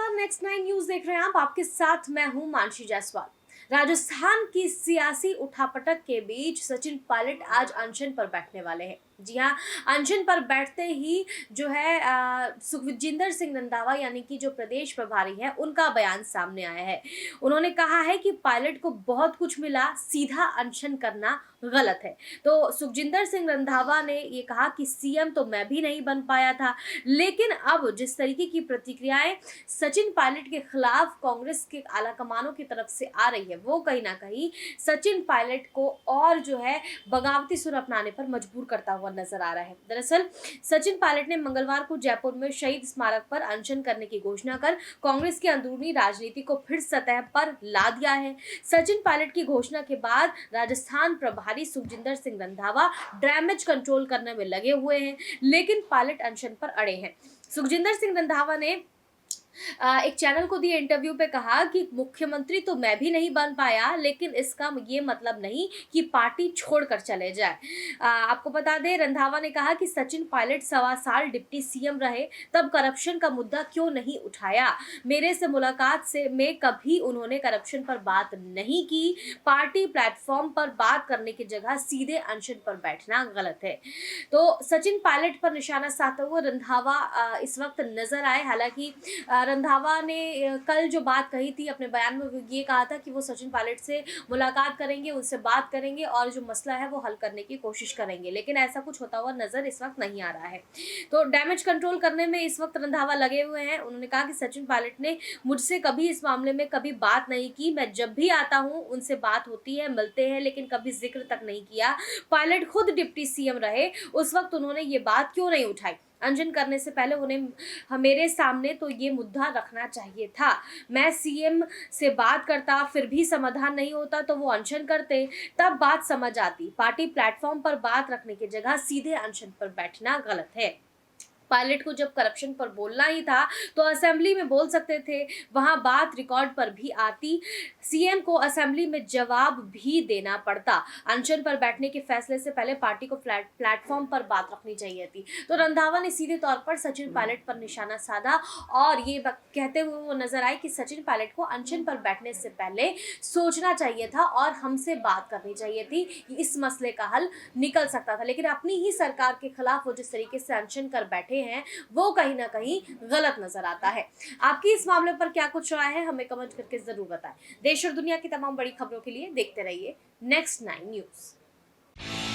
नमस्कार, next nine news देख रहे हैं आप। आपके साथ मैं हूं मानसी जायसवाल। राजस्थान की सियासी उठापटक के बीच सचिन पायलट आज अनशन पर बैठने वाले हैं। जी हाँ, अनशन पर बैठते ही जो है सुखविंदर सिंह रंधावा यानी कि जो प्रदेश प्रभारी है, उनका बयान सामने आया है। उन्होंने कहा है कि पायलट को बहुत कुछ मिला, सीधा अनशन करना गलत है। तो सुखजिंदर सिंह रंधावा ने ये कहा कि सीएम तो मैं भी नहीं बन पाया था, लेकिन अब जिस तरीके की प्रतिक्रियाएं सचिन पायलट के खिलाफ कांग्रेस के आला कमानों की तरफ से आ रही है, वो कहीं ना कहीं सचिन पायलट को और जो है बगावती सुर अपनाने पर मजबूर करता हुआ नजर आ रहा है। दरअसल सचिन पायलट ने मंगलवार को जयपुर में शहीद स्मारक पर अनशन करने की घोषणा कर कांग्रेस की अंदरूनी राजनीति को फिर सतह पर ला दिया है। सचिन पायलट की घोषणा के बाद राजस्थान प्रभारी सुखजिंदर सिंह रंधावा डैमेज कंट्रोल करने में लगे हुए हैं, लेकिन पायलट अनशन पर अड़े हैं। सुखजिंदर सिंह रंधावा ने एक चैनल को दिए इंटरव्यू पे कहा कि मुख्यमंत्री तो मैं भी नहीं बन पाया, लेकिन इसका ये मतलब नहीं कि पार्टी छोड़कर चले जाए। आपको बता दें, रंधावा ने कहा कि सचिन पायलट 1.25 साल डिप्टी सीएम रहे, तब करप्शन का मुद्दा क्यों नहीं उठाया। मेरे से मुलाकात से में कभी उन्होंने करप्शन पर बात नहीं की। पार्टी प्लेटफॉर्म पर बात करने की जगह सीधे अनशन पर बैठना गलत है। तो सचिन पायलट पर निशाना साधते हुए रंधावा इस वक्त नजर आए। हालांकि रंधावा ने कल जो बात कही थी अपने बयान में, वो ये कहा था कि वो सचिन पायलट से मुलाकात करेंगे, उनसे बात करेंगे और जो मसला है वो हल करने की कोशिश करेंगे, लेकिन ऐसा कुछ होता हुआ नजर इस वक्त नहीं आ रहा है। तो डैमेज कंट्रोल करने में इस वक्त रंधावा लगे हुए हैं। उन्होंने कहा कि सचिन पायलट ने मुझसे कभी इस मामले में कभी बात नहीं की। मैं जब भी आता हूँ उनसे बात होती है, मिलते हैं, लेकिन कभी जिक्र तक नहीं किया। पायलट खुद डिप्टी सीएम रहे, उस वक्त उन्होंने ये बात क्यों नहीं उठाई। अनशन करने से पहले उन्हें मेरे सामने तो ये मुद्दा रखना चाहिए था। मैं सीएम से बात करता, फिर भी समाधान नहीं होता तो वो अनशन करते, तब बात समझ आती। पार्टी प्लेटफॉर्म पर बात रखने की जगह सीधे अनशन पर बैठना गलत है। पायलट को जब करप्शन पर बोलना ही था तो असेंबली में बोल सकते थे, वहां बात रिकॉर्ड पर भी आती। सीएम को असेंबली में जवाब भी देना पड़ता। अनशन पर बैठने के फैसले से पहले पार्टी को प्लेटफॉर्म पर बात रखनी चाहिए थी। तो रंधावा ने सीधे तौर पर सचिन पायलट पर निशाना साधा और ये कहते हुए वो नजर आए कि सचिन पायलट को अनशन पर बैठने से पहले सोचना चाहिए था और हमसे बात करनी चाहिए थी कि इस मसले का हल निकल सकता था। लेकिन अपनी ही सरकार के खिलाफ वो जिस तरीके से अनशन कर बैठे हैं, वो कहीं ना कहीं गलत नजर आता है। आपकी इस मामले पर क्या कुछ राय है, हमें कमेंट करके जरूर बताएं। देश और दुनिया की तमाम बड़ी खबरों के लिए देखते रहिए नेक्स्ट नाइन न्यूज।